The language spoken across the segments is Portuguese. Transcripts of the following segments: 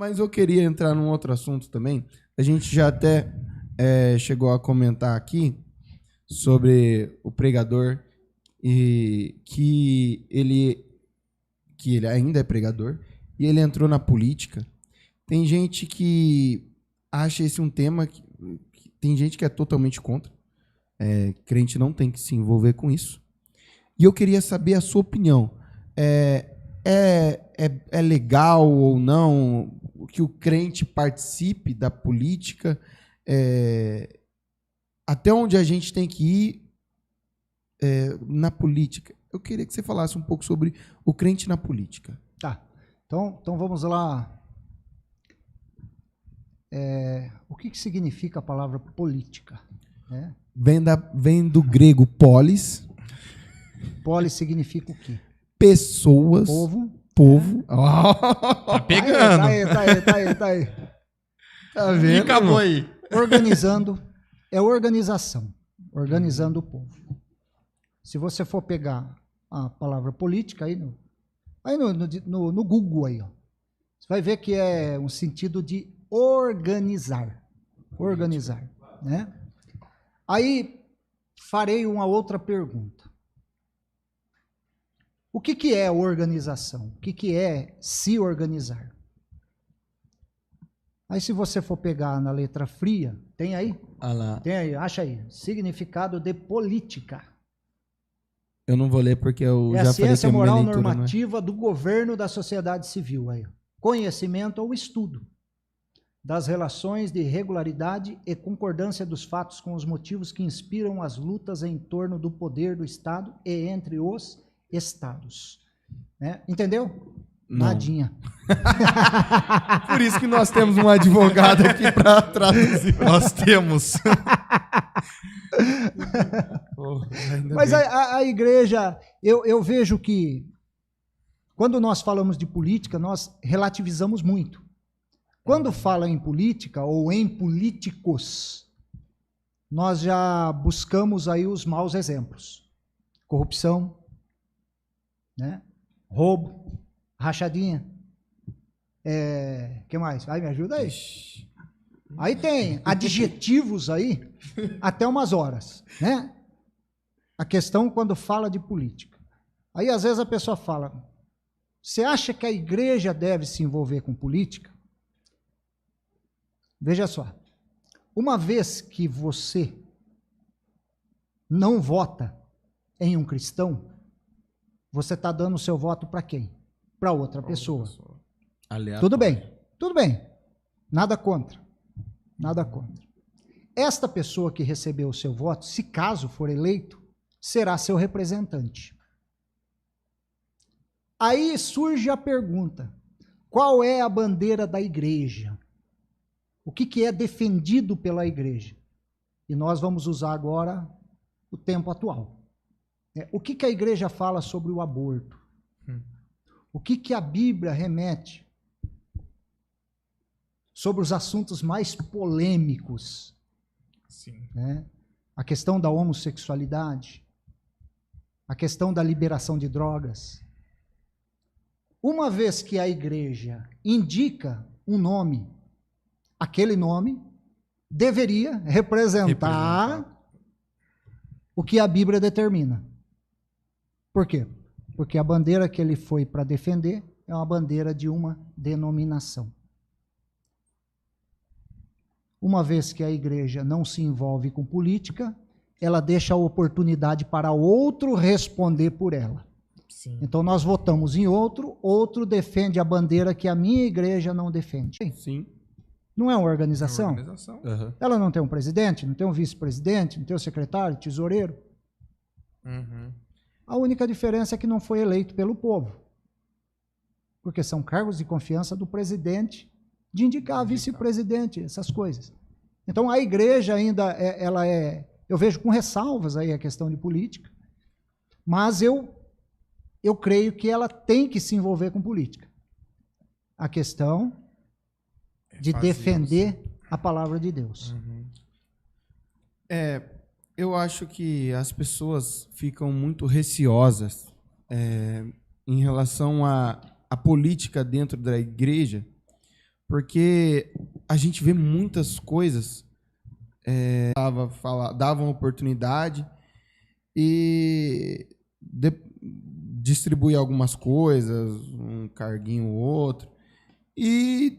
Mas eu queria entrar num outro assunto também. A gente já até chegou a comentar aqui sobre o pregador e que ele ainda é pregador e ele entrou na política. Tem gente que acha esse um tema que tem gente que é totalmente contra. Crente não tem que se envolver com isso. E eu queria saber a sua opinião. É legal ou não que o crente participe da política? Até onde a gente tem que ir na política? Eu queria que você falasse um pouco sobre o crente na política. Tá. Então vamos lá. O que significa a palavra política? Vem do grego polis. Polis significa o quê? Pessoas. Povo. Tá pegando. Tá aí. Tá vendo? E acabou aí. Organizando. É organização. Organizando o povo. Se você for pegar a palavra política aí no Google aí, ó, você vai ver que é um sentido de organizar. Organizar, né? Aí farei uma outra pergunta. O que é organização? O que é se organizar? Aí se você for pegar na letra fria, tem aí? Tem aí, acha aí. Significado de política. Eu não vou ler porque eu já falei que a ciência moral leitura, normativa do governo da sociedade civil. Aí. Conhecimento ou estudo das relações de regularidade e concordância dos fatos com os motivos que inspiram as lutas em torno do poder do Estado e entre os Estados. Entendeu? Não. Nadinha. Por isso que nós temos um advogado aqui para traduzir. Nós temos. Mas a igreja, eu vejo que quando nós falamos de política, nós relativizamos muito. Quando fala em política ou em políticos, nós já buscamos aí os maus exemplos. Corrupção, roubo, rachadinha. Que mais? Me ajuda aí. Aí tem adjetivos aí até umas horas, né? A questão quando fala de política. Aí às vezes a pessoa fala, você acha que a igreja deve se envolver com política? Veja só, uma vez que você não vota em um cristão, você está dando o seu voto para quem? Para outra pessoa. Tudo bem. Nada contra. Esta pessoa que recebeu o seu voto, se caso for eleito, será seu representante. Aí surge a pergunta, qual é a bandeira da igreja? O que é defendido pela igreja? E nós vamos usar agora o tempo atual. O que a igreja fala sobre o aborto? O que a Bíblia remete sobre os assuntos mais polêmicos? Sim. A questão da homossexualidade, a questão da liberação de drogas. Uma vez que a igreja indica um nome, aquele nome deveria representar o que a Bíblia determina. Por quê? Porque a bandeira que ele foi para defender é uma bandeira de uma denominação. Uma vez que a igreja não se envolve com política, ela deixa a oportunidade para outro responder por ela. Sim. Então nós votamos em outro defende a bandeira que a minha igreja não defende. Sim. Não é uma organização? Uhum. Ela não tem um presidente, não tem um vice-presidente, não tem um secretário, tesoureiro. Uhum. A única diferença é que não foi eleito pelo povo. Porque são cargos de confiança do presidente de indicar vice-presidente, essas coisas. Então a igreja ainda, eu vejo com ressalvas aí a questão de política, mas eu creio que ela tem que se envolver com política. A questão de defender a palavra de Deus. Uhum. Eu acho que as pessoas ficam muito receosas em relação à política dentro da igreja, porque a gente vê muitas coisas, davam oportunidade e distribui algumas coisas, um carguinho ou outro, e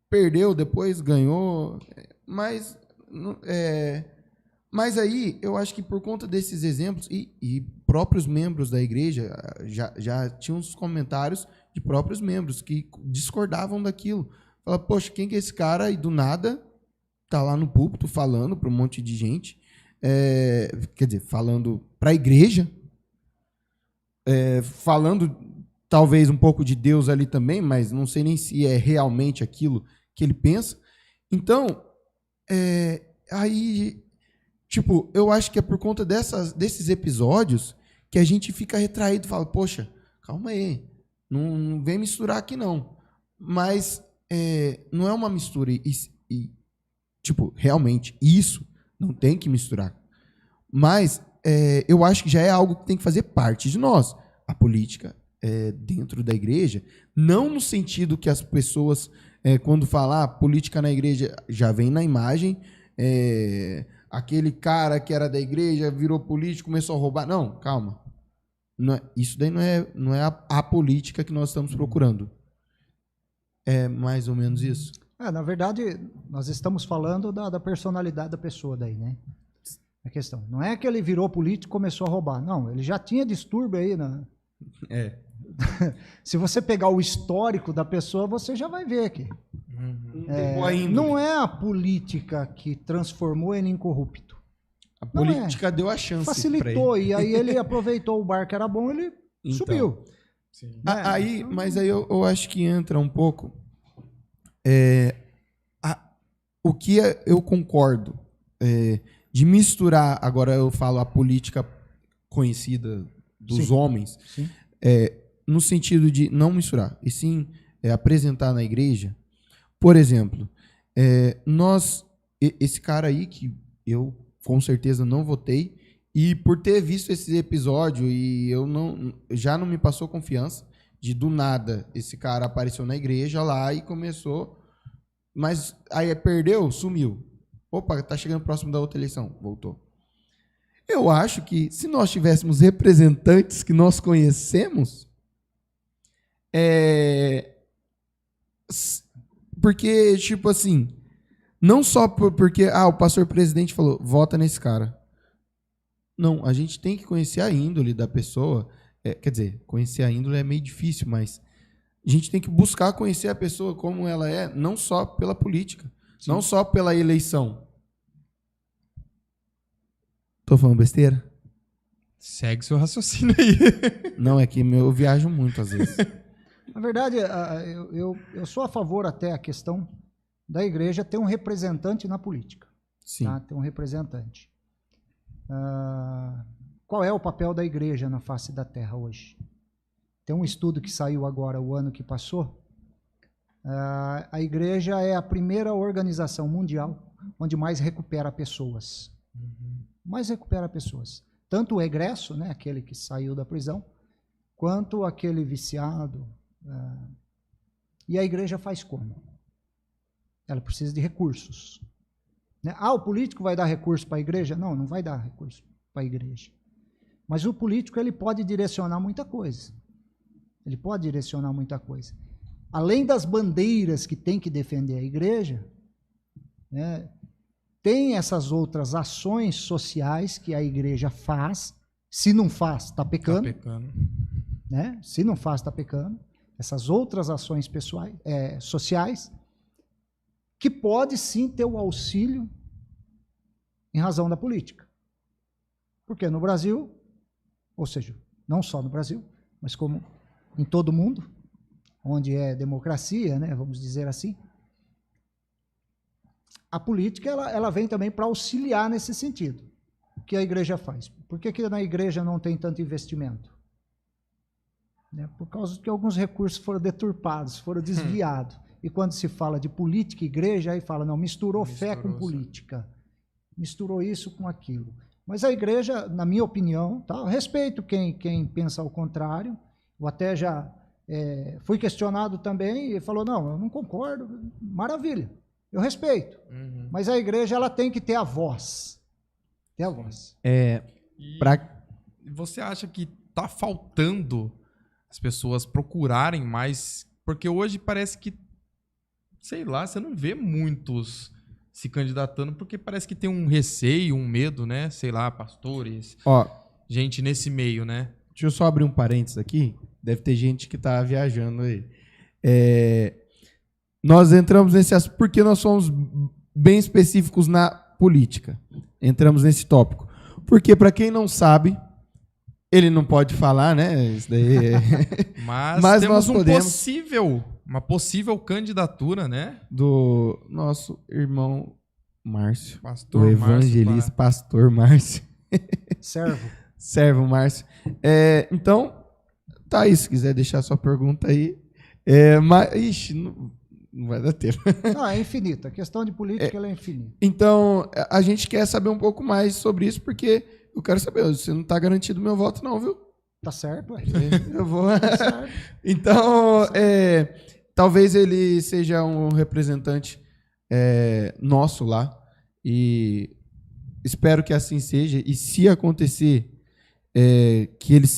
perdeu, depois ganhou, mas mas aí eu acho que por conta desses exemplos e próprios membros da igreja já tinham uns comentários de próprios membros que discordavam daquilo. Fala, poxa, quem que é esse cara? E do nada tá lá no púlpito falando para um monte de gente, quer dizer, falando para a igreja, falando talvez um pouco de Deus ali também, mas não sei nem se é realmente aquilo que ele pensa. Então, aí, tipo, eu acho que é por conta desses episódios que a gente fica retraído, fala, poxa, calma aí, não vem misturar aqui não. Mas não é uma mistura tipo, realmente, isso não tem que misturar. Mas eu acho que já é algo que tem que fazer parte de nós. A política dentro da igreja, não no sentido que as pessoas, quando falam política na igreja, já vem na imagem, aquele cara que era da igreja virou político, começou a roubar. Não, calma. Isso daí não é a política que nós estamos procurando. É mais ou menos isso. Na verdade, nós estamos falando da personalidade da pessoa daí, né? A questão. Não é que ele virou político e começou a roubar. Não, ele já tinha distúrbio aí. Se você pegar o histórico da pessoa, você já vai ver aqui. Não é a política que transformou ele em corrupto. A política deu a chance. Facilitou, e aí ele aproveitou o bar que era bom, ele subiu. Sim. Mas aí eu acho que entra um pouco o que eu concordo de misturar, agora eu falo a política conhecida dos homens, no sentido de não misturar, e sim apresentar na igreja. Por exemplo, esse cara aí que eu com certeza não votei, e por ter visto esse episódio, e já não me passou confiança, de do nada esse cara apareceu na igreja lá e começou, mas aí perdeu, sumiu. Opa, tá chegando próximo da outra eleição, voltou. Eu acho que se nós tivéssemos representantes que nós conhecemos, porque, tipo assim, não só porque o pastor presidente falou, vota nesse cara. Não, a gente tem que conhecer a índole da pessoa. Quer dizer, conhecer a índole é meio difícil, mas a gente tem que buscar conhecer a pessoa como ela é, não só pela política, não só pela eleição. Tô falando besteira? Segue seu raciocínio aí. Não, é que eu viajo muito às vezes. Na verdade, eu sou a favor até a questão da igreja ter um representante na política. Sim. Tá? Ter um representante. Qual é o papel da igreja na face da terra hoje? Tem um estudo que saiu agora, o ano que passou. A igreja é a primeira organização mundial onde mais recupera pessoas. Mais recupera pessoas. Tanto o egresso, né, aquele que saiu da prisão, quanto aquele viciado. E a igreja faz como? Ela precisa de recursos. Né? O político vai dar recurso para a igreja? Não, não vai dar recurso para a igreja. Mas o político ele pode direcionar muita coisa. Ele pode direcionar muita coisa. Além das bandeiras que tem que defender a igreja, né, tem essas outras ações sociais que a igreja faz. Se não faz, está pecando. Tá pecando. Né? Se não faz, está pecando. Essas outras ações sociais, que pode sim ter o auxílio em razão da política. Porque no Brasil, ou seja, não só no Brasil, mas como em todo mundo, onde é democracia, né, vamos dizer assim, a política ela vem também para auxiliar nesse sentido. O que a igreja faz? Por que na igreja não tem tanto investimento? Por causa que alguns recursos foram deturpados, foram desviados. E quando se fala de política e igreja, aí fala, não, misturou fé com política. Misturou isso com aquilo. Mas a igreja, na minha opinião, tá, eu respeito quem pensa ao contrário, eu até já fui questionado também e falou, não, eu não concordo, maravilha, eu respeito. Mas a igreja ela tem que ter a voz. Ter a voz. E você acha que tá faltando as pessoas procurarem mais? Porque hoje parece que, sei lá, você não vê muitos se candidatando, porque parece que tem um receio, um medo, né? Sei lá, pastores, Ó, gente nesse meio, né? deixa eu só abrir um parênteses aqui. Deve ter gente que tá viajando aí. Nós entramos nesse assunto porque nós somos bem específicos na política. Entramos nesse tópico. Porque, para quem não sabe, ele não pode falar, né? Isso daí Mas temos nós podemos, uma possível candidatura, né? do nosso irmão Márcio. Pastor O evangelista, pastor Márcio. Servo Márcio. Então, tá aí. Se quiser deixar sua pergunta aí. Ixi, não vai dar tempo. Não, é infinita. A questão de política ela é infinita. Então, a gente quer saber um pouco mais sobre isso, porque eu quero saber. Você não tá garantido o meu voto, não, viu? Tá certo, ué. Eu vou. Tá certo. Então, talvez ele seja um representante nosso lá. E espero que assim seja. E se acontecer, que ele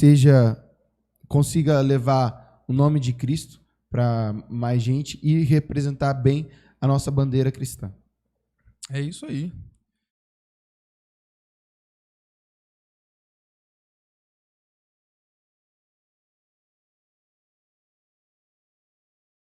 consiga levar o nome de Cristo para mais gente e representar bem a nossa bandeira cristã. É isso aí.